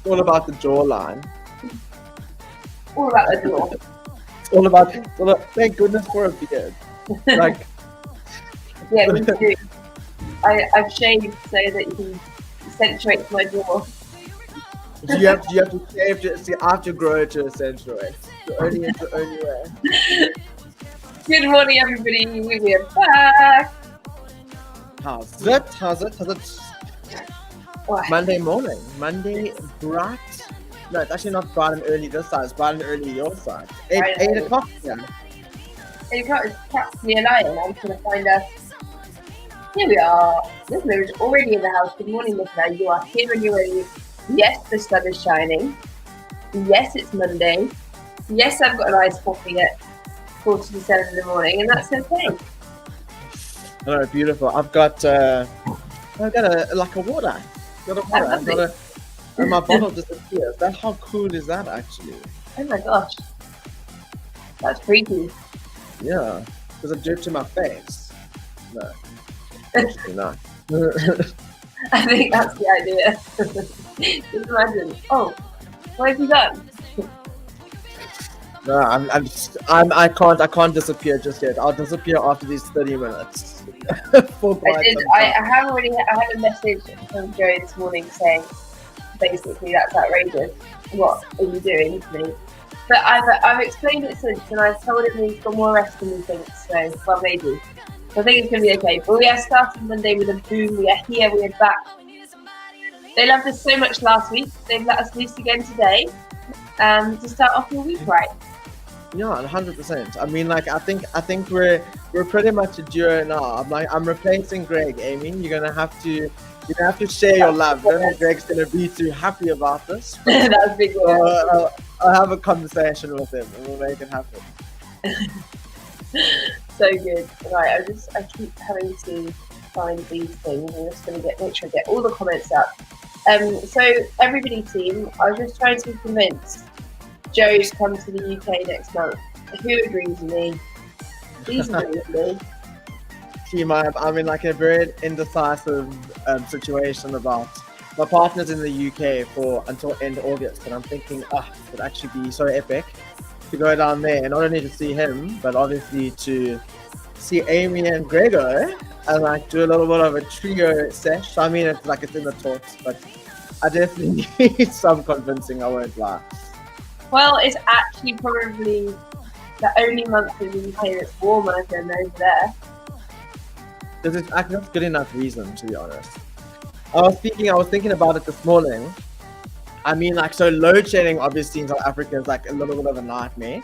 all about the jawline. All about the door. It's all about. Thank goodness for a beard. Like, Yeah, me too. I've shaved so that you can accentuate my jaw. do you have to shave to see? I have to grow it to accentuate. It's the only way. Good morning, everybody. We are back. How's it? Oh, Monday morning. Monday bright. No, it's actually not bright and early this side. It's bright and early your side. 8 o'clock. Yeah. You've got to catch me a lion. I'm going to find us. Here we are. Nicola is already in the house. Good morning, Nicola. You are here and you're ready. Yes, the sun is shining. Yes, it's Monday. Yes, I've got an iced coffee at 4:47 in the morning, and that's okay. Oh, beautiful. I've got a like a water. And my bottle disappears. How cool is that actually? Oh my gosh. That's freaky. Yeah. Because I do it to my face. No. Actually not. I think that's the idea. Just imagine. Oh, what have you done? No, I can't disappear just yet. I'll disappear after these 30 minutes. I had a message from Joe this morning saying basically that's outrageous. What are you doing to me? But I've explained it since, and I've told him he's got more rest than he thinks. So well, maybe. So I think it's gonna be okay. But we are starting Monday with a boom. We are here. We are back. They loved us so much last week. They've let us loose again today. To start off your week right. Yeah, 100%. I mean, like, I think we're pretty much a duo now. I'm replacing Greg. Amy, you're gonna have to share your love. I don't think Greg's gonna be too happy about this. That's big word. I'll have a conversation with him and we'll make it happen. So good. Right, I keep having to find these things. I'm just gonna make sure I get all the comments up. So everybody team, I was just trying to convince Joe's come to the UK next month. Who agrees with me? Please agree with me. Team, I'm in like a very indecisive situation about my partner's in the UK until end August, and I'm thinking, it would actually be so epic to go down there and not only to see him, but obviously to see Amy and Gregor and like do a little bit of a trio sesh. I mean, it's in the talks, but I definitely need some convincing. I won't lie. Well, it's actually probably the only month in the UK that's warmer than over there. Because it's actually not good enough reason, to be honest. I was thinking about it this morning. I mean, like, so load shedding obviously in South Africa is like a little bit of a nightmare,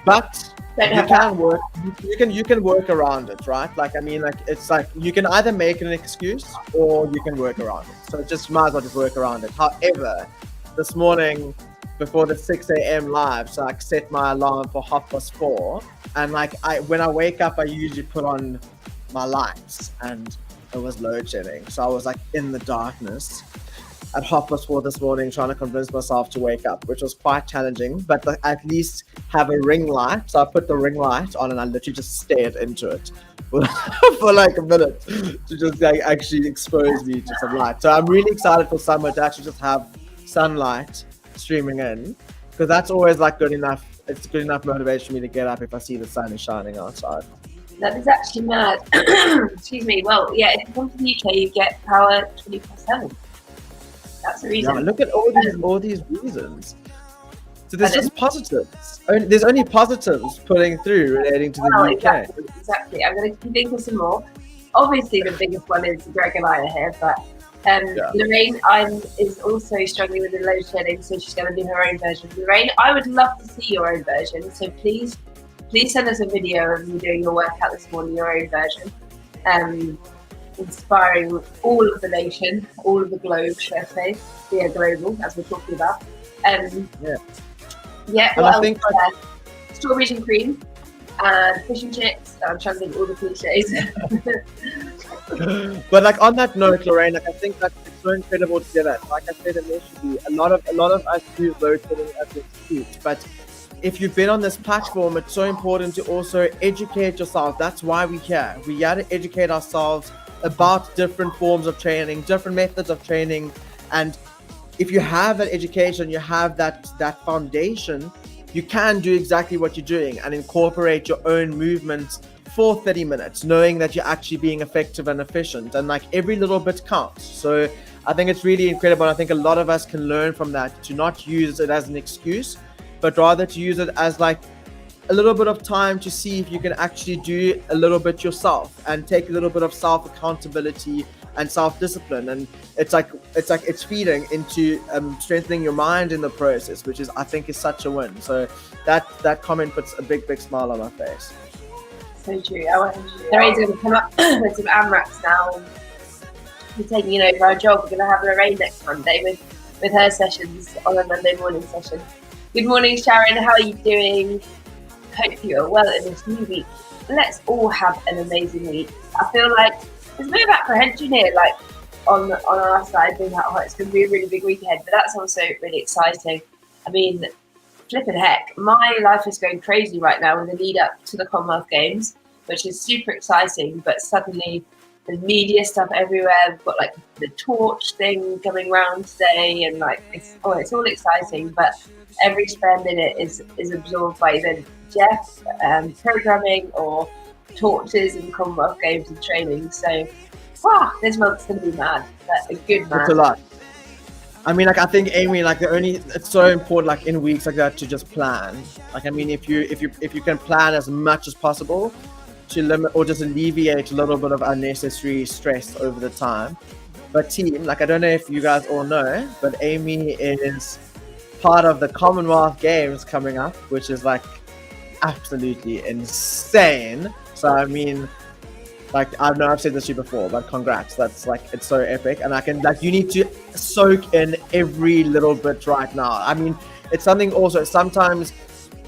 but you can work around it, right? Like, I mean, like, it's like you can either make an excuse or you can work around it. So just might as well just work around it. However, this morning before the 6 a.m. live, so I set my alarm for 4:30, and like when I wake up, I usually put on my lights, and it was load shedding. So I was like in the darkness at 4:30 this morning trying to convince myself to wake up, which was quite challenging, but at least have a ring light. So I put the ring light on and I literally just stared into it for like a minute to just like actually expose me to some light. So I'm really excited for summer to actually just have sunlight streaming in, because that's always like good enough. It's good enough motivation for me to get up if I see the sun is shining outside. That is actually mad. Excuse me. Well, yeah, if you come to the UK, you get power 24/7. That's the reason. Yeah, look at all these reasons. So there's just positives. There's only positives putting through relating to the UK. Exactly. I'm going to think of some more. Obviously, the biggest one is Greg and I are here, but Lorraine is also struggling with the load shedding, so she's going to do her own version. Lorraine, I would love to see your own version, so please send us a video of you doing your workout this morning, your own version, inspiring all of the nation, all of the globe, should I say? We are global, as we're talking about. What else? Strawberries and cream, and fish and chips. I'm trying to think all the cliches. But like on that note, Lorraine, like I think that it's so incredible to get it. Like I said initially, a lot of us do load shedding as an excuse, but if you've been on this platform, it's so important to also educate yourself. That's why we're here. We got to educate ourselves about different forms of training, different methods of training, and if you have that education, you have that foundation, you can do exactly what you're doing and incorporate your own movements for 30 minutes, knowing that you're actually being effective and efficient, and like every little bit counts. So I think it's really incredible. I think a lot of us can learn from that, to not use it as an excuse, but rather to use it as like a little bit of time to see if you can actually do a little bit yourself and take a little bit of self accountability and self-discipline. And it's feeding into strengthening your mind in the process, which is, I think, is such a win. So that comment puts a big smile on my face. So true. Lorraine's going to come up with some AMRAPs now, and we're taking over our job. We're going to have Lorraine next Monday with her sessions on a Monday morning session. Good morning, Sharon. How are you doing? Hope you are well in this new week. Let's all have an amazing week. I feel like there's a bit of apprehension here, like on our side, being like, oh, it's going to be a really big weekend, but that's also really exciting. I mean, flipping heck, my life is going crazy right now with the lead up to the Commonwealth Games, which is super exciting. But suddenly, the media stuff everywhere. We've got like the torch thing coming around today, and like it's all exciting. But every spare minute is absorbed by either Jeff programming or torches and Commonwealth Games and training. So, wow, this month's gonna be mad, but a good man. It's a lot. I mean, like, I think, Amy, like, it's so important, like, in weeks like that, to just plan. Like, I mean, if you can plan as much as possible to limit or just alleviate a little bit of unnecessary stress over the time. But team, like, I don't know if you guys all know, but Amy is part of the Commonwealth Games coming up, which is like absolutely insane. So I mean, like, I know I've said this to you before, but congrats. That's like, it's so epic. And I can, like, you need to soak in every little bit right now. I mean, it's something also, sometimes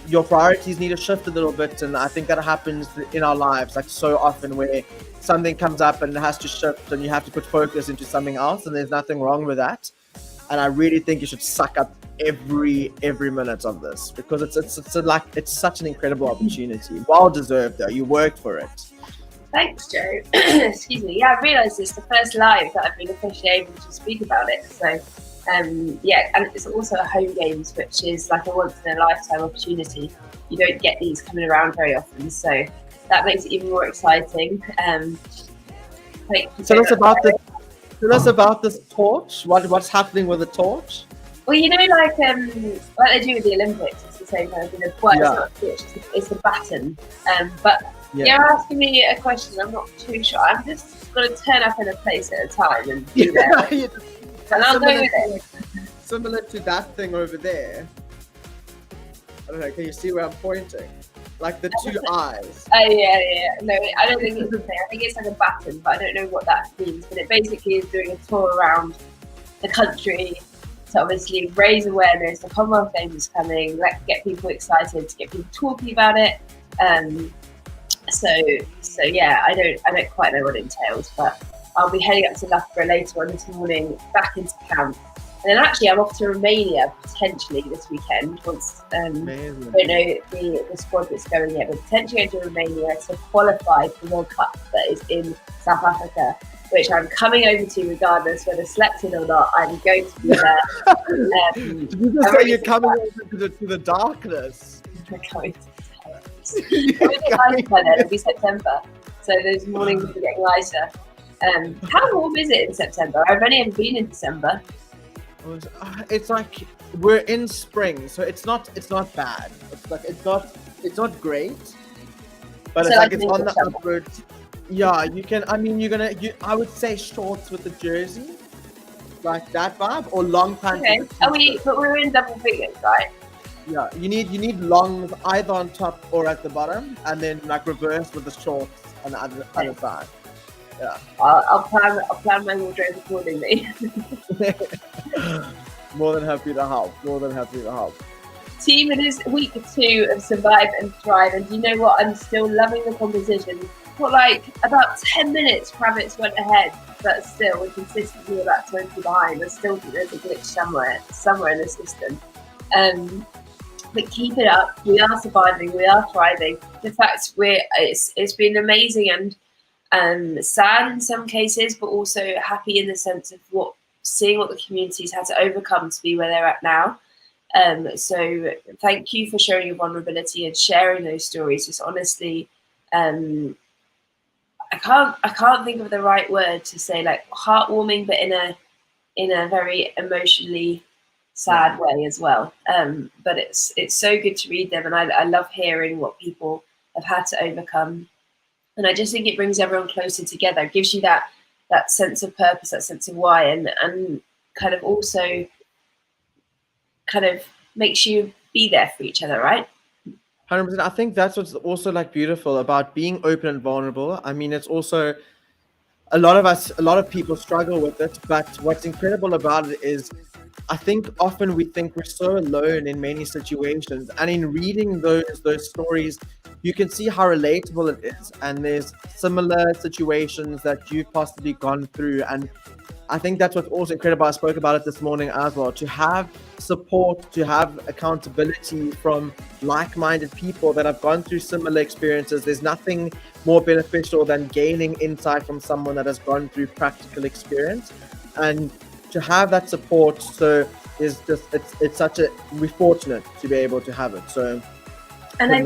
your priorities need to shift a little bit. And I think that happens in our lives, like, so often, where something comes up and it has to shift and you have to put focus into something else. And there's nothing wrong with that. And I really think you should suck up every minute of this, because it's such an incredible opportunity. Well deserved though. You worked for it. Thanks, Joe. Excuse me. Yeah, I realised it's the first live that I've been officially able to speak about it. So, yeah, and it's also a home games, which is like a once in a lifetime opportunity. You don't get these coming around very often, so that makes it even more exciting. Tell us about this torch. What's happening with the torch? Well, you know, like they do with the Olympics, it's the same kind of thing. Well, it's not a torch, it's a baton. But you're asking me a question, I'm not too sure. I'm just going to turn up in a place at a time and be there. And I'll go with it. Similar to that thing over there. I don't know, can you see where I'm pointing? Like the two eyes. Oh, yeah. No, I don't think it's the thing. I think it's like a baton, but I don't know what that means. But it basically is doing a tour around the country to obviously raise awareness. The Commonwealth Games is coming, like, get people excited, to get people talking about it. So yeah, I don't quite know what it entails, but I'll be heading up to Loughborough later on this morning, back into camp. And then actually I'm off to Romania potentially this weekend, once I don't know the squad that's going yet, but potentially going to Romania to qualify for the World Cup that is in South Africa, which I'm coming over to regardless whether selected or not. I'm going to be there. Did you just say you're coming over to the darkness? I'm going to it'll be September, so those mornings will be getting lighter. How warm is it in September? I've only ever been in December. It's like we're in spring, so it's not bad. It's like it's not great, but so it's like it's on the upward. Yeah, you can. I mean, I would say shorts with the jersey, like that vibe, or long pants. Okay. But we're in double figures, right? Yeah, you need longs either on top or at the bottom, and then like reverse with the shorts on the other side. Yeah. I'll plan my wardrobe accordingly. More than happy to help. Team, it is week 2 of Survive and Thrive, and you know what? I'm still loving the composition. For like about 10 minutes, Kravitz went ahead, but still we're consistently about 20 behind. I still think there's a glitch somewhere in the system. But keep it up. We are surviving. We are thriving. In fact, it's been amazing and sad in some cases, but also happy in the sense of what seeing what the community's had to overcome to be where they're at now. So thank you for showing your vulnerability and sharing those stories. It's honestly, I can't think of the right word to say, like heartwarming, but in a very emotionally sad way as well. But it's so good to read them, and I love hearing what people have had to overcome. And I just think it brings everyone closer together. It gives you that sense of purpose, that sense of why, and kind of also kind of makes you be there for each other, right? 100%. I think that's what's also like beautiful about being open and vulnerable. I mean, it's also a lot of people struggle with it, but what's incredible about it is I think often we think we're so alone in many situations, and in reading those stories, you can see how relatable it is, and there's similar situations that you've possibly gone through. And I think that's what's also incredible. I spoke about it this morning as well, to have support, to have accountability from like-minded people that have gone through similar experiences. There's nothing more beneficial than gaining insight from someone that has gone through practical experience, and to have that support. So is just we're fortunate to be able to have it. So and I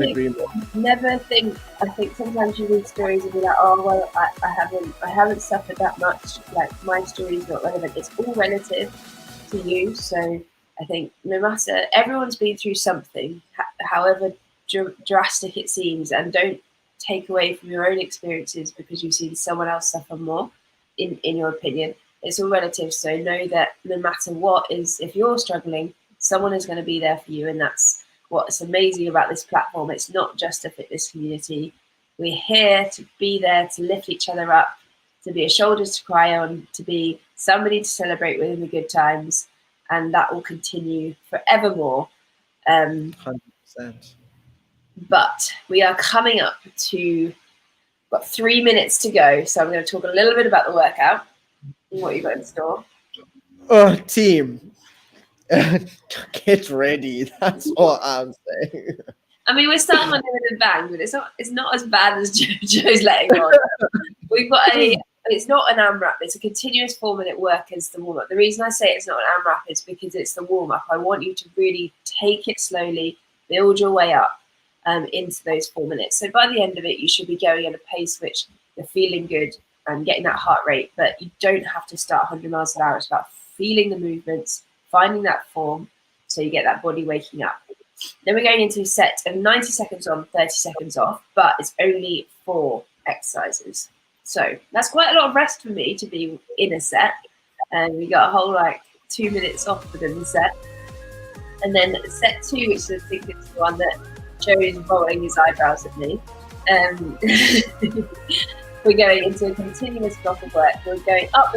think I think sometimes you read stories and be like, oh well, I haven't suffered that much, like my story's not relevant. It's all relative to you. So I think no matter, everyone's been through something, however drastic it seems, and don't take away from your own experiences because you've seen someone else suffer more, in your opinion. It's all relative. So know that no matter what is, if you're struggling, someone is going to be there for you. And that's what's amazing about this platform. It's not just a fitness community. We're here to be there, to lift each other up, to be a shoulder to cry on, to be somebody to celebrate with in the good times. And that will continue forevermore. 100%. But we are coming up to, got 3 minutes to go. So I'm going to talk a little bit about the workout and what you've got in store. Oh, team, get ready. That's all I'm saying. I mean, we're starting on a bang, but it's not as bad as Joe's letting on. We've got it's not an AMRAP. It's a continuous 4-minute work as the warm-up. The reason I say it's not an AMRAP is because it's the warm-up. I want you to really take it slowly, build your way up into those 4 minutes. So by the end of it, you should be going at a pace which you're feeling good and getting that heart rate, but you don't have to start 100 miles an hour. It's about feeling the movements, finding that form, so you get that body waking up. Then we're going into a set of 90 seconds on, 30 seconds off, but it's only 4 exercises. So that's quite a lot of rest for me to be in a set. And we got a whole 2 minutes off within the set. And then set 2, which I think is the one that Joe is rolling his eyebrows at me. We're going into a continuous block of work. We're going up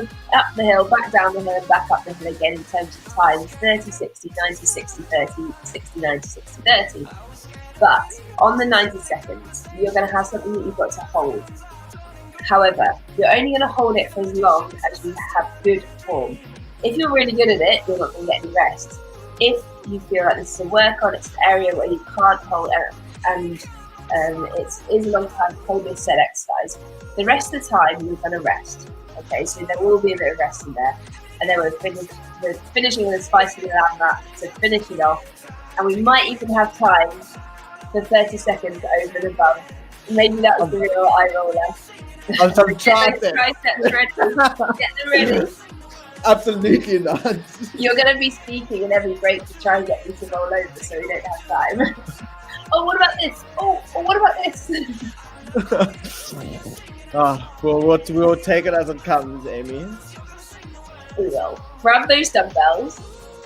the hill, back down the hill, and back up the hill again in terms of times: 30, 60, 90, 60, 30, 60, 90, 60, 30. But on the 90 seconds, you're going to have something that you've got to hold. However, you're only going to hold it for as long as you have good form. If you're really good at it, you're not going to get any rest. If you feel like this is a work on, it's an area where you can't hold it, and it is a long time to hold this set exercise, the rest of the time you're going to rest. Okay, so there will be a bit of rest in there, and then we're finishing with a spicy little AMRAP to finish it off, and we might even have time for 30 seconds over and above. Maybe that was the real eye roller. I'm sorry, triceps ready. Get them ready. Absolutely not. You're going to be speaking in every break to try and get me to roll over so we don't have time. Oh, what about this? Oh, what about this? We'll take it as it comes, Amy. We will. Grab those dumbbells.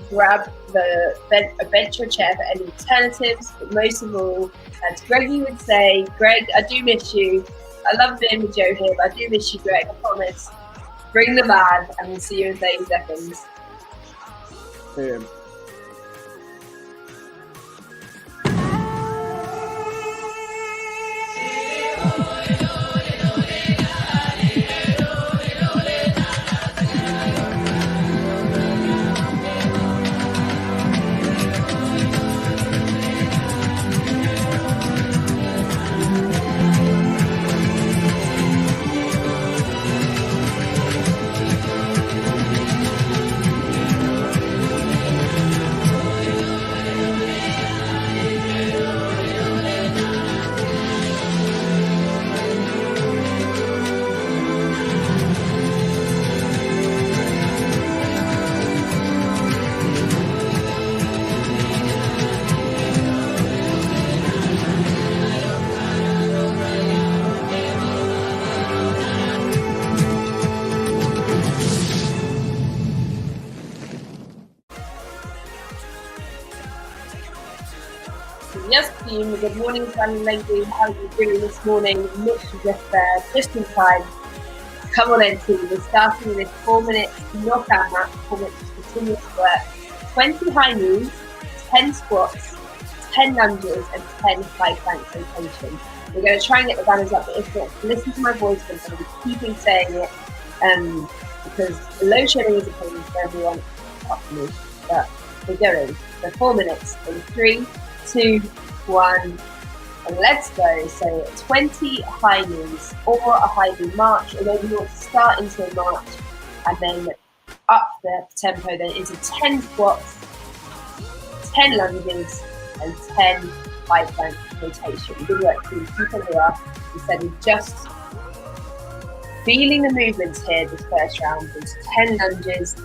Grab a bench or chair for any alternatives. But most of all, as Greggy would say, Greg, I do miss you. I love being with Joe here, but I do miss you, Greg. I promise. Bring the van, and we'll see you in 30 seconds. Brilliant. team. Good morning, Sunny Lady. How are you doing this morning? Mitch is just there, just in time. Come on then, team. We're starting with this 4 minutes knockout match, 4 minutes of continuous work. 20 high knees, 10 squats, 10 lunges, and 10 high plank rotations. We're going to try and get the banners up, but if not, listen to my voice because I'm going to be keeping saying it because load shedding is a problem for everyone apart from me. But we're going. So 4 minutes in 3, 2, 1, and let's go. So 20 high knees or a high knee march, or maybe you want to start into a march and then up the tempo then into 10 squats, 10 lunges, and 10 high plank rotation. Good work, team. Keep on here. Instead of just feeling the movements here this first round. It's 10 lunges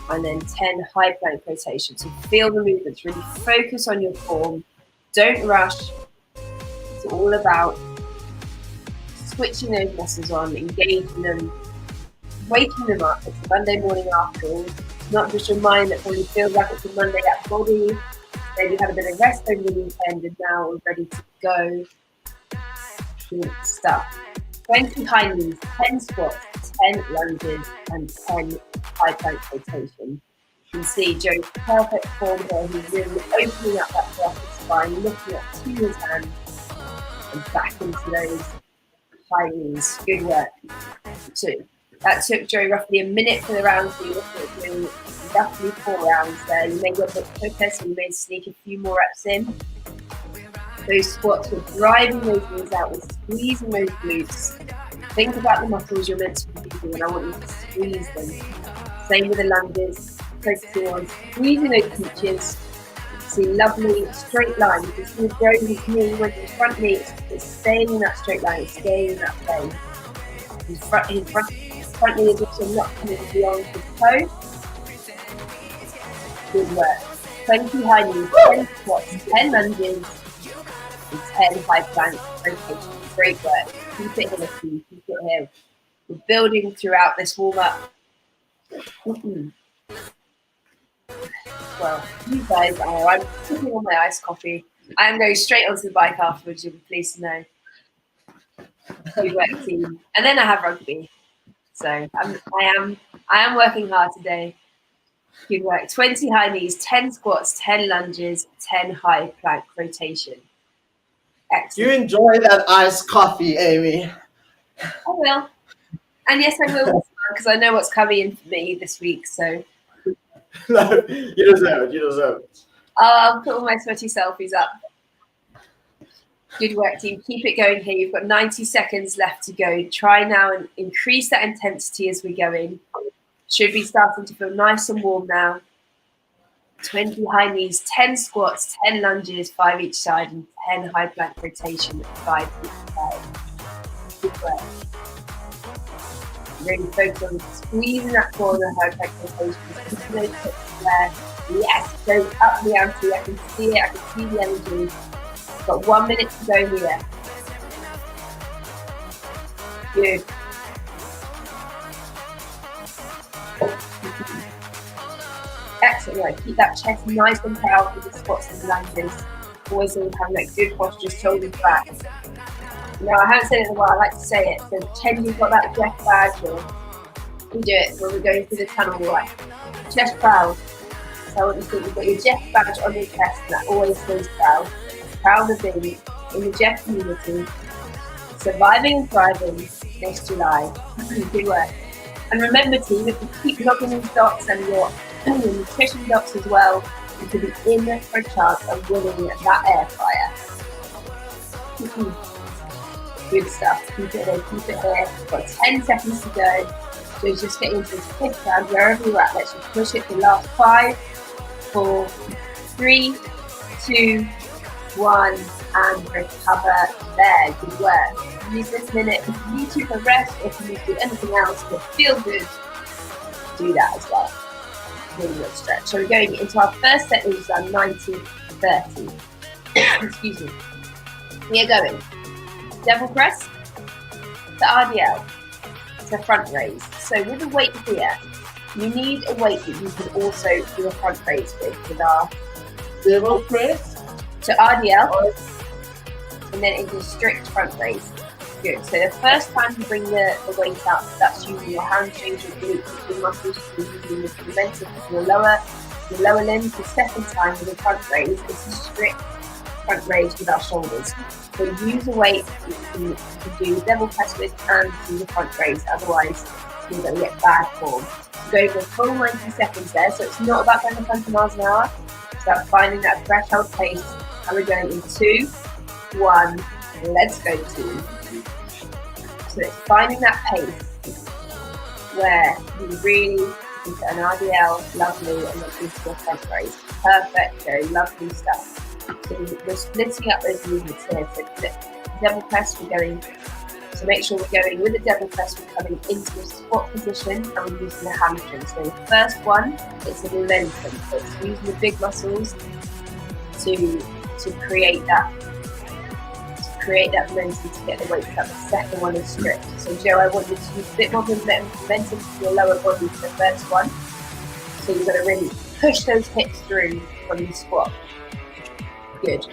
and then 10 high plank rotations. So feel the movements. Really focus on your form. Don't rush. It's all about switching those muscles on, engaging them, waking them up. It's a Monday morning after all. It's not just your mind that probably feels like it's a Monday at body. Maybe you had a bit of rest over the weekend and now we're ready to go. Good stuff. 20 high knees, 10 squats, 10 lunges, and 10 high plank rotations. You can see Joe's perfect form here. He's really opening up that thoracic spine, looking up to his hands and back into those high knees. Good work. 2. That took Joe roughly a minute for the round, so you're looking at doing roughly 4 rounds there. You may go a bit quicker, so you may sneak a few more reps in. Those squats, we're driving those knees out, we're squeezing those glutes. Think about the muscles you're meant to be using, and I want you to squeeze them. Same with the lunges, focusing on squeezing those peaches. See lovely straight line. You can see Joe's knee with his front knee, it's staying in that straight line, it's staying in that plane. His front knee is also not coming beyond his toe. Good work. 20 high knees, 10 squats, 10 lunges, and 10 high plank rotations. Great work. Keep it here, Steve. Keep it here. We're building throughout this warm-up. Well, you guys are. I'm sipping on my iced coffee. I am going straight onto the bike afterwards, you'll be pleased to know. Good work, team. And then I have rugby. So I am working hard today. Good work. 20 high knees, 10 squats, 10 lunges, 10 high plank rotation. Excellent. You enjoy that iced coffee, Amy. I will. And yes, I will, because I know what's coming in for me this week. So No, you deserve it. You deserve it. I'll put all my sweaty selfies up. Good work, team. Keep it going here. You've got 90 seconds left to go. Try now and increase that intensity as we go in. Should be starting to feel nice and warm now. 20 high knees, 10 squats, 10 lunges, 5 each side, and 10 high plank rotation, 5 each side. Good work. Really focus on squeezing that core in the high plank rotation. Keep those hips there. Yes, go up the ante. I can see it. I can see the energy. Got 1 minute to go here. Good. Excellent. Right. Keep that chest nice and proud with the squats and lunges. Always having that good posture, shoulders back. Now, I haven't said it in a while, I like to say it. So pretend you've got that Jeff badge or we do it when we're going through the tunnel, right? Chest proud. So I want you to think you've got your Jeff badge on your chest and that always feels proud. Proud of being in the Jeff community. Surviving and thriving next July. Good work. And remember, team, if you keep logging these dots and your nutrition dots as well, you could be in for a chance of winning that air fryer. Good stuff. Keep it there, keep it here. We've got 10 seconds to go. So just getting into this 5th round, wherever you're at. Let's just push it for the last 5, 4, 3, 2, 1, and recover there. Good work. Use this minute if you need to for rest, or if you need to do anything else to feel good, do that as well. Really good stretch. So we're going into our first set, which is our 90-30. Excuse me. We are going devil press to RDL to front raise. So with the weight here, you need a weight that you can also do a front raise with our devil press to RDL, and then into strict front raise. Good. So the first time you bring the weight up, that's using your hamstrings, your glutes, your muscles, using the momentum from your lower limbs. The second time with the front raise is a strict front raise with our shoulders. So use the weight to do the devil press with and do the front raise, otherwise you're going to get bad form. Go for full 90 seconds there, so it's not about going 100 miles an hour, it's about finding that threshold pace, and we're going in 2, 1, let's go 2. So it's finding that pace where you really into an RDL, lovely, and then into your front raise. Perfect, Joe, lovely stuff. So we're splitting up those movements here. So devil press, we're going, so make sure we're going with the devil press, we're coming into a squat position and we're using the hamstring. So the first one, it's a momentum. So it's using the big muscles to create that momentum to get the weights up. The second one is strict. So Joe, I want you to use a bit more momentum to your lower body for the first one. So you've got to really push those hips through when you squat. Good.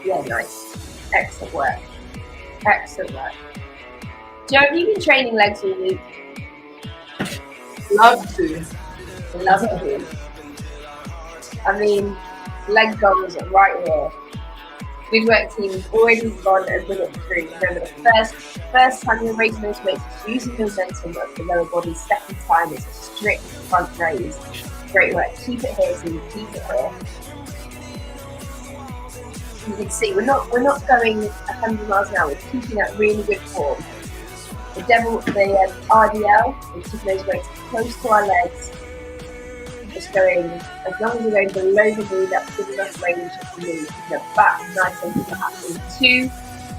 Yeah, nice. Excellent work. Excellent work. Joe, have you been training legs all week? Love to. Love to. I mean, leg goals are right here. Good work team, we've already gone a minute through. Remember, the first time you're raising those weights, it's using the momentum of the lower body. Second time, it's a strict front raise. Great work. Keep it here, team. Keep it here. You can see we're not going 100 miles an hour. We're keeping that really good form. The RDL, we're keeping those weights close to our legs. Just going, as long as we're going below the knee, that's giving us range of the knee. Keep it back nice and flat. In 2,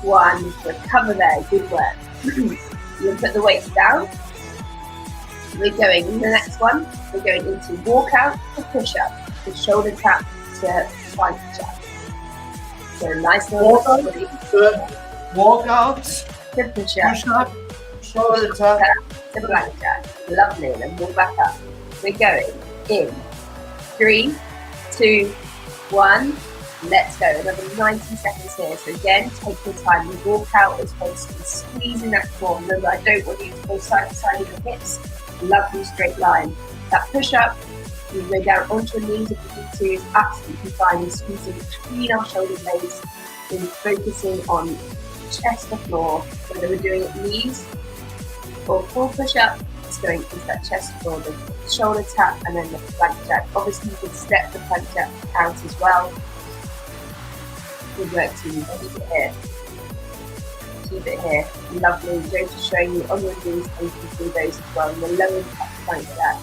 1, recover there. Good work. You can put the weights down. We're going in the next one. We're going into walkout to push up, to shoulder tap to plank jack. So nice little Walkout to push up, shoulder tap to plank jack. Lovely. And then walk back up. We're going in 3, 2, 1. Let's go. Another 90 seconds here. So again, take your time. The walkout is supposed to be squeezing that core. Remember, I don't want you to go side to side with your hips. Lovely straight line. That push up, you go down onto your knees if you need to, is absolutely fine. And squeezing between our shoulder blades and focusing on chest to floor. Whether we're doing it knees or full push up, it's going into that chest to floor, the shoulder tap, and then the plank jack. Obviously, you can step the plank jack out as well. Good work, team. Keep it here. Keep it here. Lovely. Joe's just showing you on your knees, and you can see those as well. And the lower impact plank jack.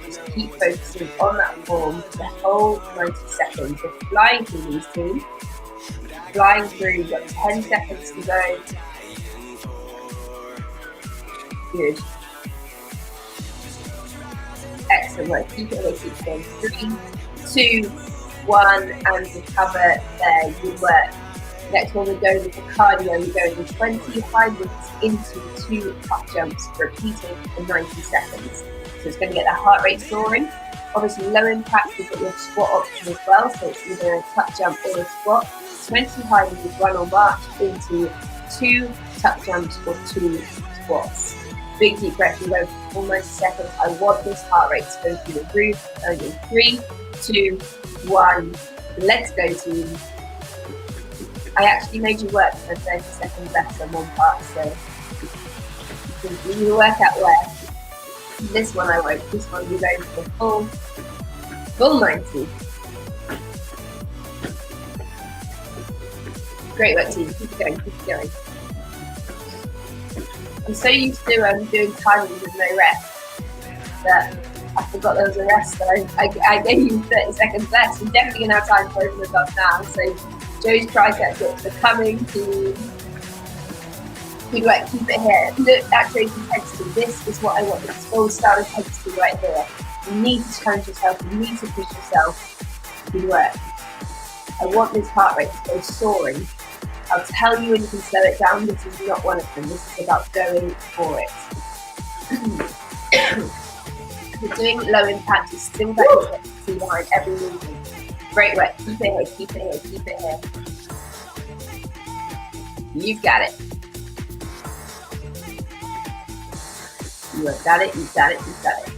Just keep focusing on that form for the whole 90 seconds. We're flying through these, team. Flying through. You've got 10 seconds to go. Good. Excellent work. Keep it away. Keep it going. 3, 2, 1, and recover there. Good work. Next one, we're going for cardio. We're going with 20 high lifts into 2 tuck jumps, repeating for 90 seconds. So it's going to get that heart rate soaring. Obviously, low impact, you've got your squat option as well. So it's either a tuck jump or a squat. 20 high lifts, run or march into 2 tuck jumps or 2 squats. Big deep breath, you go for almost seconds. I want this heart rate to go through the roof. Going in 3, 2, 1. Let's go, team. I actually made you work for 30 seconds less on one part, so you can work out where. This one I won't. This one we're going for full 90. Great work, team. Keep it going. Keep it going. I'm so used to doing timings with no rest that I forgot there was a rest. So I gave you 30 seconds left. We're definitely going to have time to open this up now. So Joe's tricep dips are coming to. Good work, keep it here. Look at Joe's intensity. This is what I want. This full style intensity right here. You need to challenge yourself. You need to push yourself. Good work. I want this heart rate to go soaring. I'll tell you when you can slow it down. This is not one of them. This is about going for it. You're doing low impact, you still get intensity behind every movement. Great work. Keep it here, keep it here, keep it here. You've got it. You have got it, you've got it, you've got it.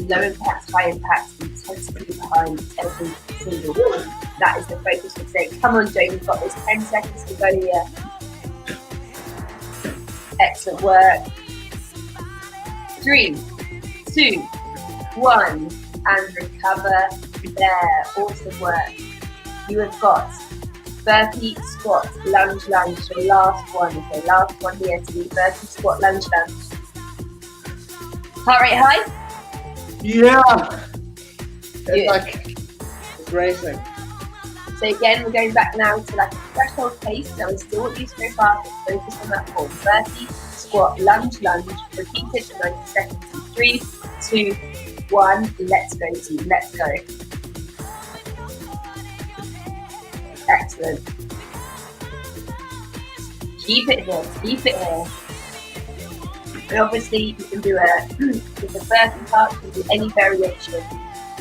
Low impact, high impact, intensity behind every single one. That is the focus for today. Come on, Joe, you've got this 10 seconds to go here. Excellent work. 3, 2, 1, and recover there. Awesome work. You have got burpee, squat, lunge, lunge. So last one. Okay, last one here to be burpee, squat, lunge, lunge. Heart rate high? Yeah. Good. It's racing. So again, we're going back now to like a threshold pace. So I still want you to go fast and focus on that form. Burpee, squat, lunge, lunge. Repeat it for 90 seconds. 3, 2, 1. Let's go, team. Let's go. Excellent. Keep it here. Keep it here. And obviously, you can do with the burpee part, you can do any variation.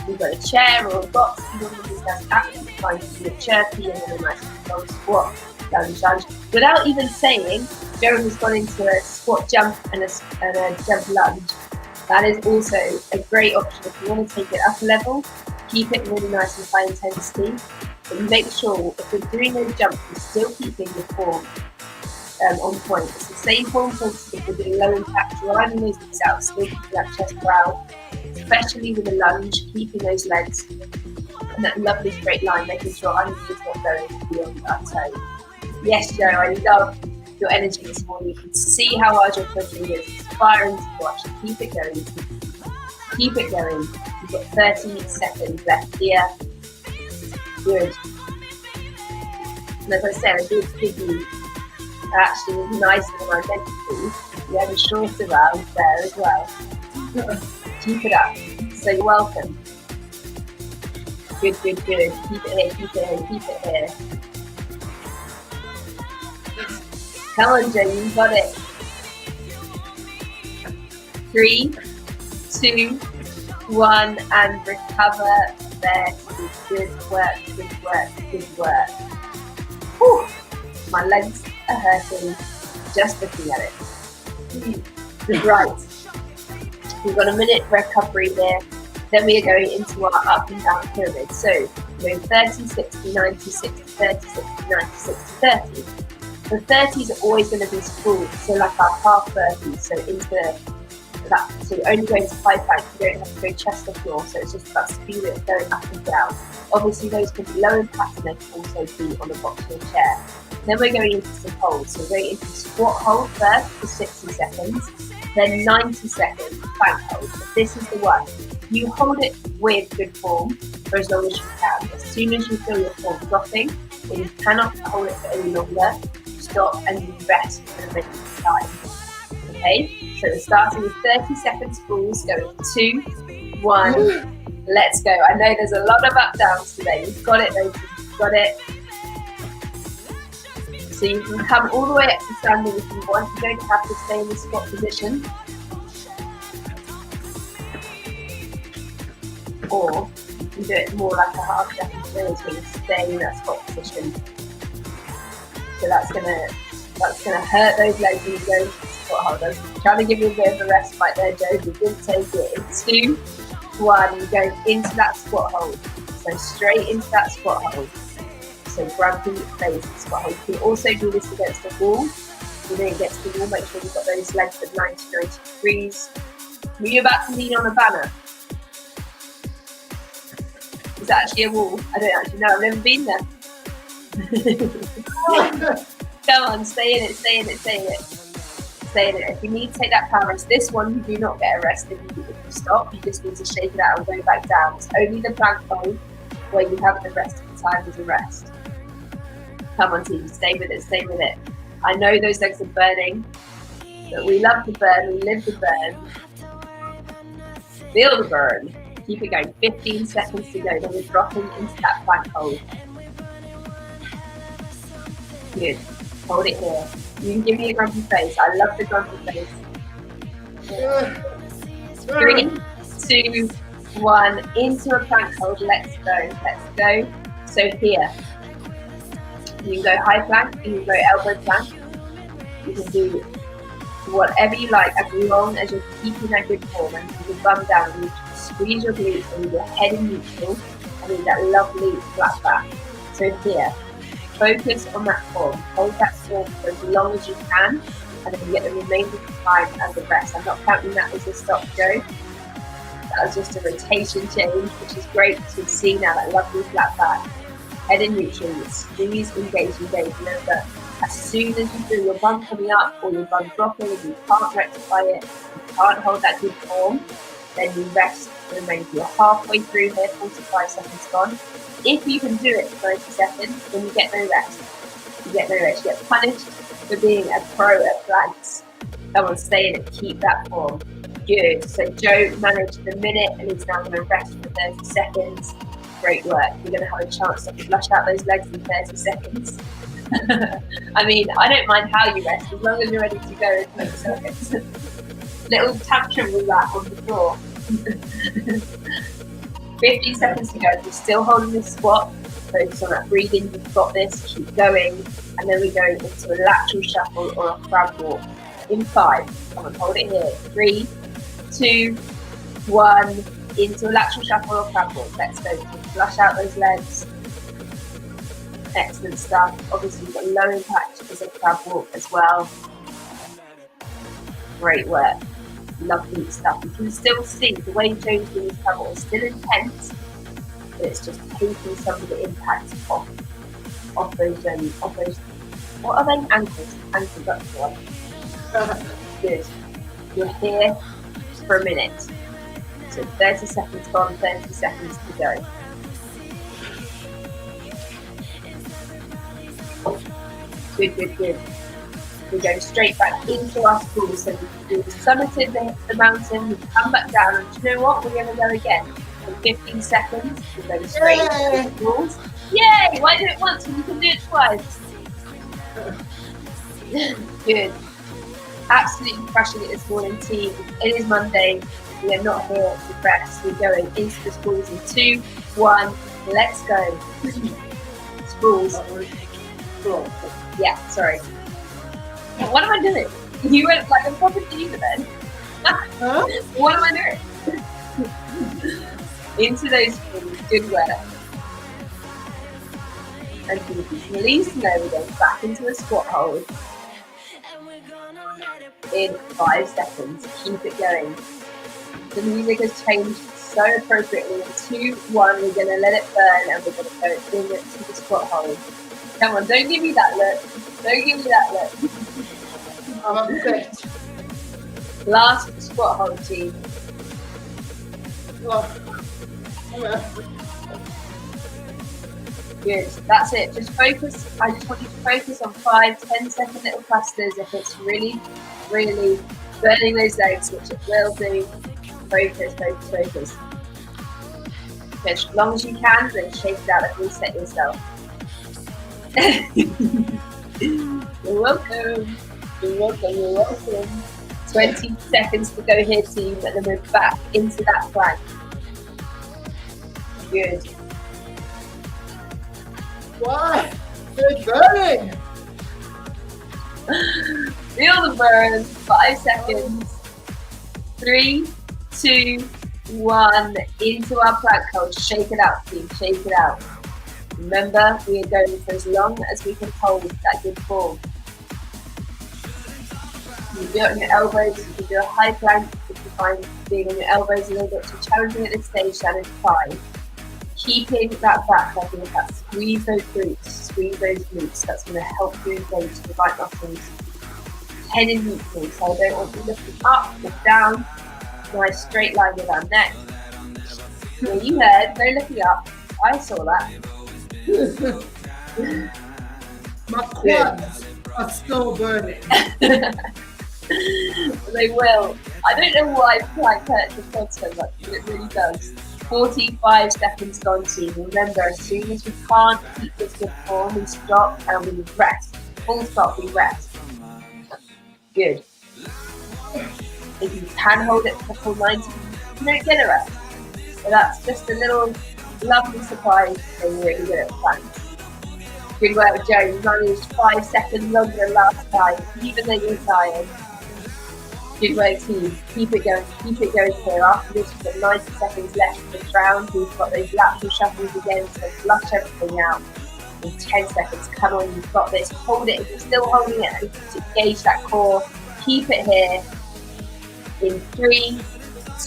You've got a chair or a box, you want to use that absolutely fine to do a chirpy and then a nice controlled squat, lunge, lunge. Without even saying, Jeremy's gone into a squat jump and a jump lunge. That is also a great option if you want to take it up a level, keep it really nice and high intensity, but make sure if you're doing those jumps, you're still keeping your form on point. It's the same form as if you're doing low impact, driving those knees out, still keeping that chest brow, especially with a lunge, keeping those legs in that lovely straight line, making sure underneath is not going beyond that toe. Yes, Joe, I love your energy this morning. You can see how hard you're pushing it. It's inspiring to watch. Keep it going. Keep it going. You've got 30 seconds left here. Good. And as I said, I did give you actually was nicer than I meant to. You have a shorter round there as well. Keep it up. So you're welcome. Good, good, good. Keep it here, keep it here, keep it here. Come on, Joe, you've got it. 3, 2, 1, and recover there. Good work, good work, good work. Whew. My legs are hurting just looking at it. Right. We've got a minute recovery there. Then we are going into our up and down pyramid. So we're going 30, 60, 90, 60, 30, 60, 90, 60, 30. The 30s are always going to be full, so like our half burpees, so into that. So you're only going to high plank, you don't have to go chest to floor, so it's just about speed it going up and down. Obviously those can be low impact and they can also be on a box or chair. Then we're going into some holds. So we're going into squat hold first for 60 seconds, then 90 seconds plank hold. But this is the one. You hold it with good form for as long as you can. As soon as you feel your form dropping, or you cannot hold it for any longer, stop and you rest for a minute of time. Okay? So we're starting with 30 seconds pulls, going 2, 1, let's go. I know there's a lot of up downs today. You've got it, though. You've got it. So you can come all the way up to standing if you want. You don't have to stay in the squat position. Or you can do it more like a half second pause where you stay in that squat position. So that's gonna hurt those legs when you go into the squat hold. I was trying to give you a bit of a respite there, Joe. You didn't take it. In 2, 1, you're going into that squat hold. So straight into that squat hold. So grab the base and squat hold. You can also do this against the wall. You know, against the wall, make sure you've got those legs at 90 degrees. Were you about to lean on a banner? Is that actually a wall? I don't actually know. I've never been there. Come on, stay in it, stay in it, stay in it. Stay in it. If you need to take that power rest, this one you do not get a rest if you stop. You just need to shake it out and go back down. It's only the plank hold where you have the rest of the time as a rest. Come on, team, stay with it, stay with it. I know those legs are burning, but we love the burn, we live the burn. Feel the burn. Keep it going. 15 seconds to go. Then we're dropping into that plank hold. Good. Hold it here. You can give me a grumpy face. I love the grumpy face. 3, 2, 1, into a plank hold. Let's go. So here, you can go high plank, you can go elbow plank, you can do whatever you like as long as you're keeping that good form and keep your bum down and you squeeze your glutes and your head in neutral and with that lovely flat back. So here, focus on that form, hold that form for as long as you can and then you get the remaining time as a rest. I'm not counting that as a stop go. That was just a rotation change, which is great to see now, that lovely flat back. Head in neutral, squeeze, engage. Remember, as soon as you feel your bum coming up or your bum dropping and you can't rectify it, you can't hold that good form, then you rest for the remainder. You're halfway through here, 45 seconds gone. If you can do it for 90 seconds, then you get no rest. You get punished for being a pro at planks. Come on, stay in it, keep that form. Good. So Joe managed the minute and he's now going to rest for 30 seconds. Great work. You're going to have a chance to flush out those legs in 30 seconds. I mean, I don't mind how you rest as long as you're ready to go in 20 seconds. Little tantrum with that on the floor. 15 seconds to go. If you're still holding this squat, focus on that breathing. You've got this. Keep going. And then we go into a lateral shuffle or a crab walk. In 5. Come on, hold it here. 3, 2, 1. Into a lateral shuffle or crab walk. Let's go. Flush out those legs. Excellent stuff. Obviously, you've got low impact as a crab walk as well. Great work. Lovely stuff. You can still see the way Joe's doing his crab walk is still intense, but it's just taking some of the impact off those. What are they? Ankles. Ankles. That's the one. Good. You're here for a minute. So 30 seconds gone, 30 seconds to go. Good. We're going straight back into our spool. So we've summited the mountain, we've come back down, and do you know what? We're going to go again. For 15 seconds, we're going straight into the spools. Yay! Why do it once when you can do it twice? Good. Absolutely crushing it this morning, team. It is Monday. We are not here to rest. We're going into the spools in 2, 1. Let's go. Spools. Yeah, sorry. What am I doing? You went like a proper diva then. Huh? What am I doing? Into those spools. Good work. And please know we're going back into a squat hold. In 5 seconds. Keep it going. The music has changed so appropriately. In 2, 1, we're going to let it burn and we're going to go into the squat hold. Come on, don't give me that look. I'm upset. Last squat hold, team. Good, that's it. Just focus. I just want you to focus on 5-10 second little clusters. If it's really burning those legs, which it will do, focus. As long as you can, then shake it out and reset yourself. You're welcome. 20 seconds to go here, team, and then we're back into that plank. Good. Why? It's burning! Feel the burn. 5 seconds. 3, 2, 1. Into our plank hold. Shake it out, team. Shake it out. Remember, we are going for as long as we can hold that good form. You can do it on your elbows. You can do a high plank. If you find being on your elbows a little bit too challenging at this stage, that is fine. Keeping that back, I think that squeeze those glutes, squeeze those glutes. That's going to help you engage the right muscles. Head in neutral, so I don't want you looking up, look down. Nice straight line with our neck. Yeah, you heard, no looking up. I saw that. My quads are still burning. They will. I don't know why plank hurts your quads so much, but it really does. 45 seconds gone, team. Remember, as soon as we can't keep this good form, we stop and we rest. Full stop, we rest. Good. If you can hold it for the full 90, you don't get a rest. So that's just a little lovely surprise when you're really good at planks. Good work, Joe. You managed 5 seconds longer than last time, even though you're tired. Good work, team. Keep it going here. After this, we've got 90 seconds left for this round. We've got those lateral shuffles again, so flush everything out in 10 seconds. Come on, you've got this. Hold it. If you're still holding it, to engage that core. Keep it here. In 3,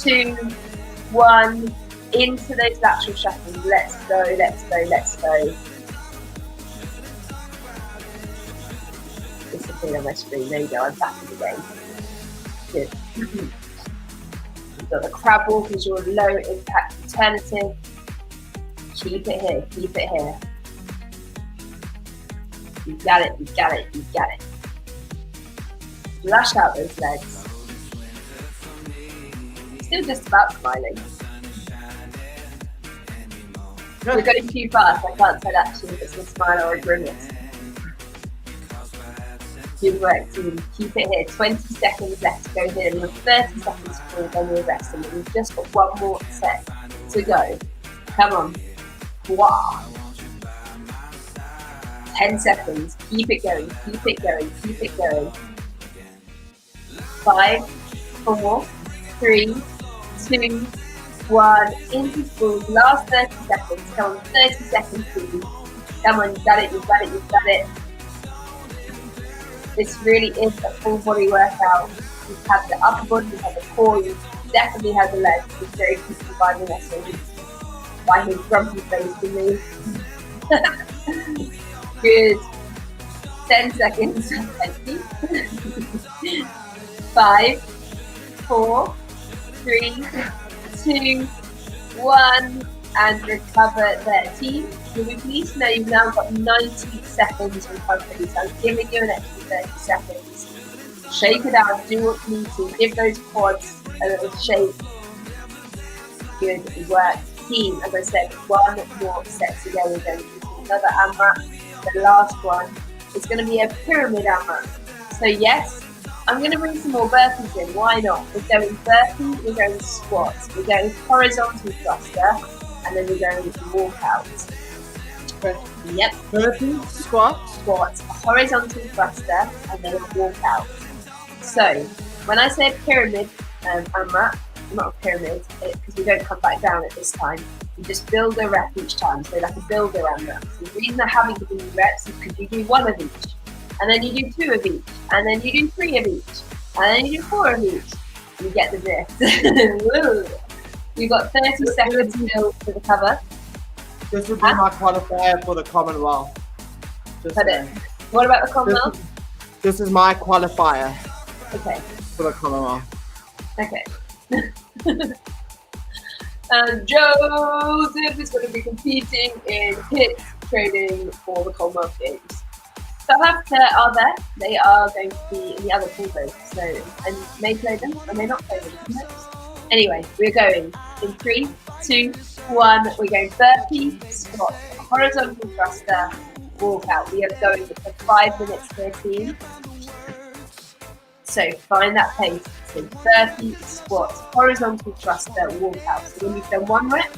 2, 1. Into those lateral shuffles. Let's go, let's go, let's go. Disappeared on my screen. There you go. I'm back in the game. Good. You've got the crab walk as your low impact alternative. Keep it here. Keep it here. You got it. You got it. You got it. Flush out those legs. Still just about smiling. We're going too fast. I can't tell actually if it's a smile or a grimace. Good work, team. Keep it here. 20 seconds left to go here. And you're 30 seconds before then we're resting. And we've just got one more set to go. Come on. Wow. 10 seconds. Keep it going. Keep it going. Keep it going. 5, 4, 3, 2, 1. Into full. Last 30 seconds. Come on. 30 seconds, please. Come on. You got it. You got it. You got it. This really is a full body workout. You've had the upper body, you've had the core, you've definitely had the legs. It's very quickly by the message. By his grumpy face to me. Good. 10 seconds. 5, 4, 3, 2, 1. And recover their team. Will we please know you've now got 90 seconds recovery, so I'm giving you an extra 30 seconds. Shake it out, do what you need to, give those quads a little shake. Good work, team. As I said, one more set to go. We're going to do another AMRAP. The last one is going to be a pyramid AMRAP. So yes, I'm going to bring some more burpees in. Why not? We're going burpee, we're going squats, we're going horizontal thruster, and then we're going with walkouts. Yep. Burpee, squat, horizontal thruster, and then a walkout. So, when I say pyramid AMRAP, not a pyramid, because we don't come back down at this time, you just build a rep each time, so like a builder AMRAP. So the reason I'm having to do reps is because you do 1 of each, and then you do 2 of each, and then you do 3 of each, and then you do 4 of each. You get the drift. You've got 30 seconds still to recover. This would be my qualifier for the Commonwealth. What about the Commonwealth? This is my qualifier. Okay. For the Commonwealth. Okay. And Joseph is going to be competing in HIIT training for the Commonwealth Games. South Africa are there. They are going to be in the other pool boat. So, and may play them, and may not play them. Who knows? Anyway, we're going in 3, 2, 1. We're going burpee, squat, horizontal thruster, walkout. We are going for 5 minutes per team. So find that pace. So burpee, squat, horizontal thruster, walkout. So when you've done 1 rep,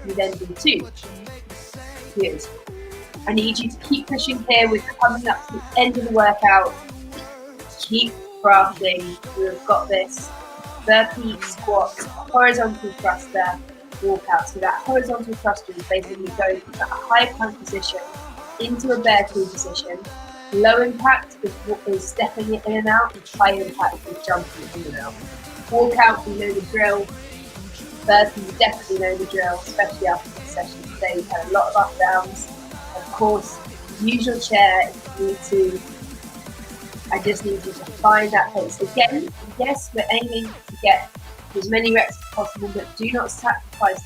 you then do 2. Good. I need you to keep pushing here. We're coming up to the end of the workout. Keep crafting. We've got this. Burpee, squat, horizontal thruster, walkout. So that horizontal thruster is basically going from that high plank position into a bear claw position. Low impact is stepping it in and out. High impact is jumping in and out. Walkout, we know the drill. Burpee, we definitely know the drill, especially after this session today. We've had a lot of up downs. Of course, use your chair if you need to. I just need you to find that pace. Again, yes, we're aiming to get as many reps as possible, but do not sacrifice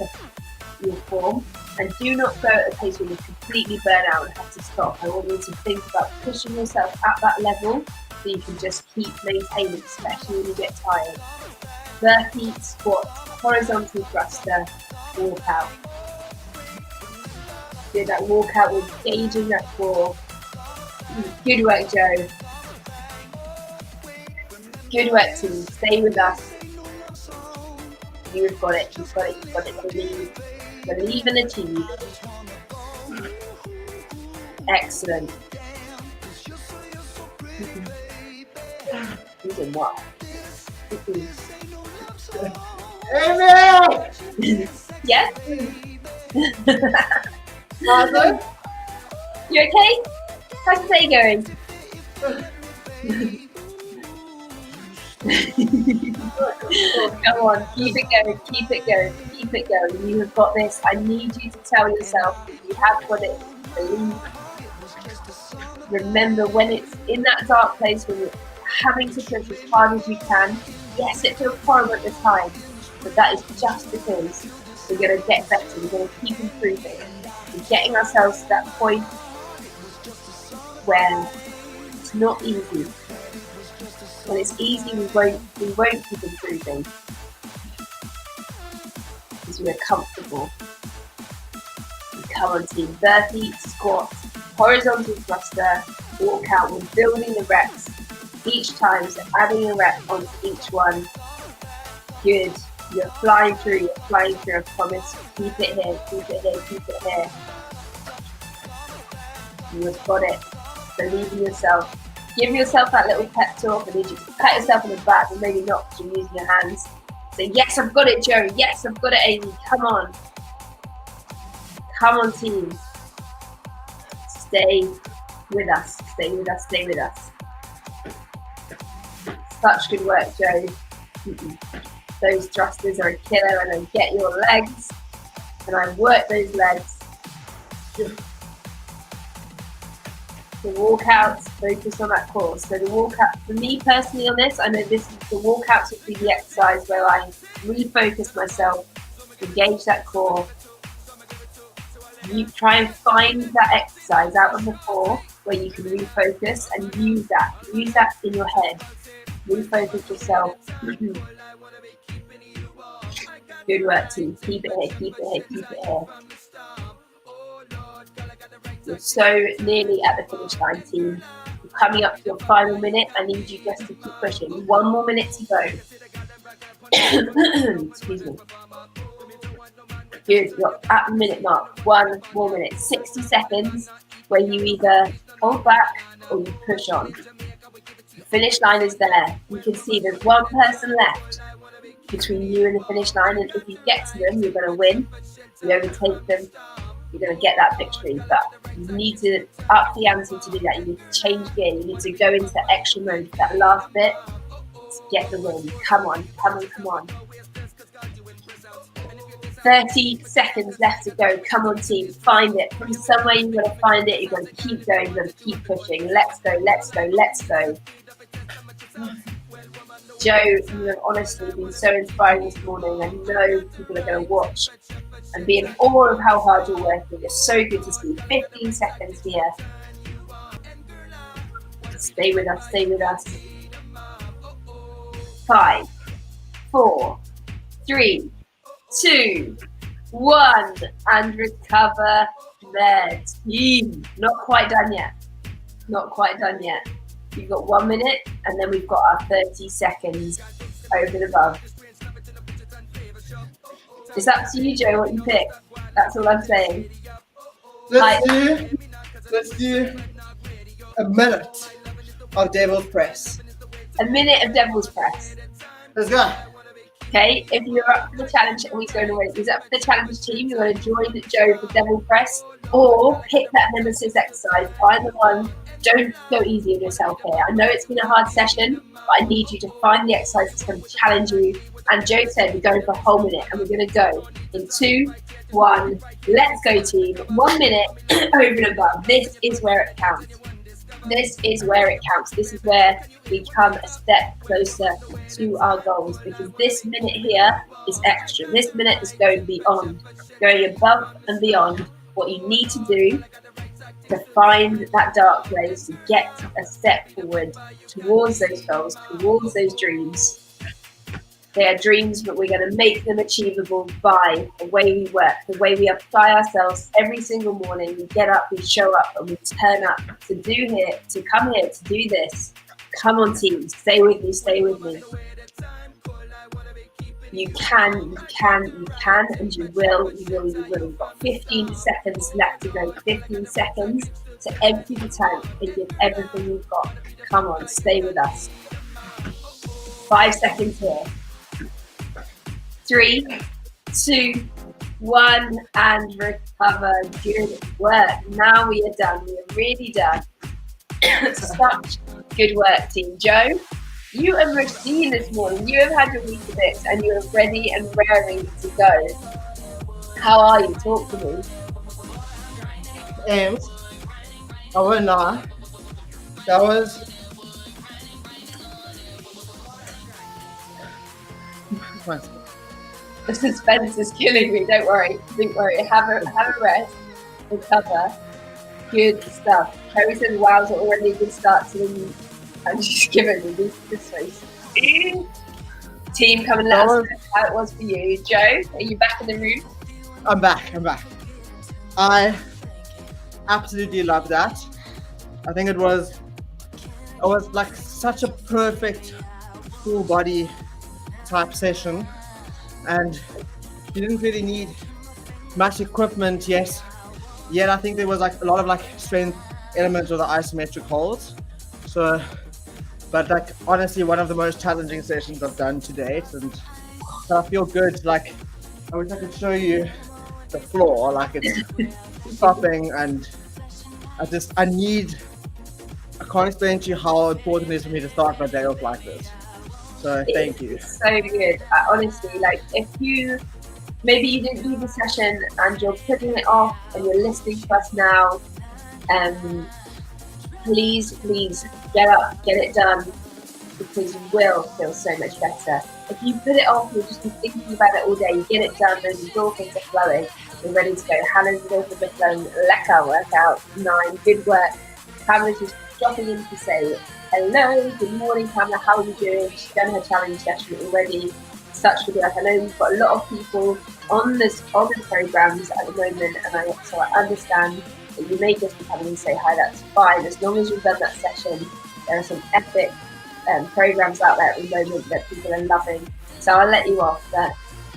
your form and do not go at a pace where you completely burn out and have to stop. I want you to think about pushing yourself at that level so you can just keep maintaining, especially when you get tired. Burpee, squat, horizontal thruster, walkout. Do that walkout with engaging that core. Good work, Joe. Good work, team. Stay with us. You've got it. You've got it. You've got it. Believe and achieve. Excellent. You did what? Amy! Yes? Martha? You okay? How's the day going? Come on, keep it going, keep it going, keep it going. You have got this. I need you to tell yourself that you have got it. Believe. Remember, when it's in that dark place when you're having to push as hard as you can, yes, it feels horrible at the time, but that is just because we're going to get better, we're going to keep improving. We're getting ourselves to that point where it's not easy. When it's easy, we won't keep improving because we're comfortable. Come on, team. 30 squats, horizontal thruster, walk out. We're building the reps each time, so adding a rep onto each one. Good. You're flying through, I promise. Keep it here, keep it here, keep it here. You've got it. Believe in yourself. Give yourself that little pep talk. I need you to pat yourself on the back, and maybe not because you're using your hands. Say, yes, I've got it, Joe. Yes, I've got it, Amy. Come on. Come on, team. Stay with us. Stay with us. Stay with us. Such good work, Joe. Those thrusters are a killer, and then get your legs. And I work those legs. The walkouts, focus on that core. So the walkout, for me personally on this, I know this is the walkouts would be the exercise where I refocus myself, engage that core. You try and find that exercise out on the floor where you can refocus and use that in your head. Refocus yourself. Good work, team. Keep it here, keep it here, keep it here. You're so nearly at the finish line, team. You're coming up to your final minute. I need you just to keep pushing. 1 more minute to go. Excuse me. Good, you're at the minute mark. 1 more minute. 60 seconds where you either hold back or you push on. The finish line is there. You can see there's one person left between you and the finish line, and if you get to them, you're going to win. If you overtake them, you're going to get that victory. But you need to up the ante to do that. You need to change gear. You need to go into extra mode for that last bit to get the win. Come on, come on, come on. 30 seconds left to go. Come on, team. Find it. From somewhere you've got to find it. You've got to keep going. You've got to keep pushing. Let's go, let's go, let's go. Joe, you have honestly been so inspiring this morning. I know people are going to watch and be in awe of how hard you're working. It's so good to see. 15 seconds here. Stay with us, stay with us. 5, 4, 3, 2, 1, and recover there, team. Not quite done yet. Not quite done yet. You've got 1 minute, and then we've got our 30 seconds over and above. It's up to you, Joe, what you pick. That's all I'm saying. Let's do a minute of devil's press. A minute of devil's press. Let's go. Okay, if you're up for the challenge, and he's going away, he's up for the challenge team, you're going to join Joe for devil press, or pick that nemesis exercise. Find the one. Don't go easy on yourself here. I know it's been a hard session, but I need you to find the exercise that's going to challenge you. And Joe said we're going for a whole minute, and we're going to go in 2, 1. Let's go, team. 1 minute over and above. This is where it counts. This is where it counts. This is where we come a step closer to our goals, because this minute here is extra. This minute is going beyond, going above and beyond what you need to do to find that dark place, to get a step forward towards those goals, towards those dreams. They are dreams, but we're going to make them achievable by the way we work, the way we apply ourselves every single morning. We get up, we show up, and we turn up to come here, to do this. Come on, team. Stay with me. Stay with me. You can, and you will. You've got 15 seconds left to go. 15 seconds to empty the tank and give everything you've got. Come on, stay with us. 5 seconds here. 3, 2, 1, and recover. Good work. Now we are done. We are really done. Such good work, team. Joe, you and Rasheen this morning, you have had your week of it and you are ready and raring to go. How are you? Talk to me. Ames, I won't lie. That was. The suspense is killing me. Don't worry. Have a rest. Recover. Good stuff. Kerry says, wow, it's already a good start to the week. I'm just giving me this face. Team, come and let us know how it was for you. Joe, are you back in the room? I'm back. I absolutely love that. I think it was like such a perfect full body type session, and you didn't really need much equipment. Yet I think there was like a lot of like strength elements of the isometric holds. So, but like honestly, one of the most challenging sessions I've done to date, and so I feel good. Like I wish I could show you the floor, like it's stopping, and I can't explain to you how important it is for me to start my day off like this. So thank you. It's so good. Honestly, like if maybe you didn't do the session and you're putting it off and you're listening to us now, please get up, get it done, because you will feel so much better. If you put it off, you'll just be thinking about it all day. You get it done, and the endorphins are flowing. You're ready to go. Hannah's endorphins are flowing. Lekker workout. 9. Good work. Pamela's just dropping in to say hello. Good morning, Pamela. How are you doing? She's done her challenge session already. Such good work. I know we've got a lot of people on the programs at the moment, and so I understand that you may just be coming and say hi. That's fine. As long as you've done that session, there are some epic programs out there at the moment that people are loving. So I'll let you off. But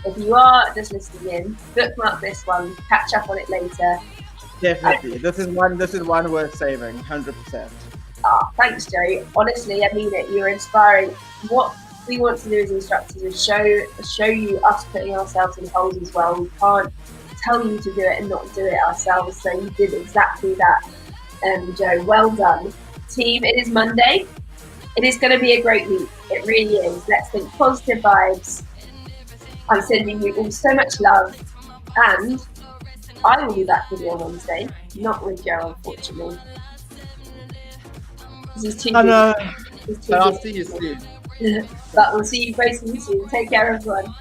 if you are just listening in, bookmark this one, catch up on it later. Definitely. This is one worth saving, 100%. Thanks, Joe. Honestly, I mean it. You're inspiring. What we want to do as instructors is show you us putting ourselves in holes as well. We can't tell you to do it and not do it ourselves. So you did exactly that, Joe. Well done, team. It is Monday. It is going to be a great week. It really is. Let's think positive vibes. I'm sending you all so much love, and I will be back with you on Wednesday. Not with Joe, unfortunately. This is too I know. But I'll see you soon. But we'll see you very soon. Take care, everyone.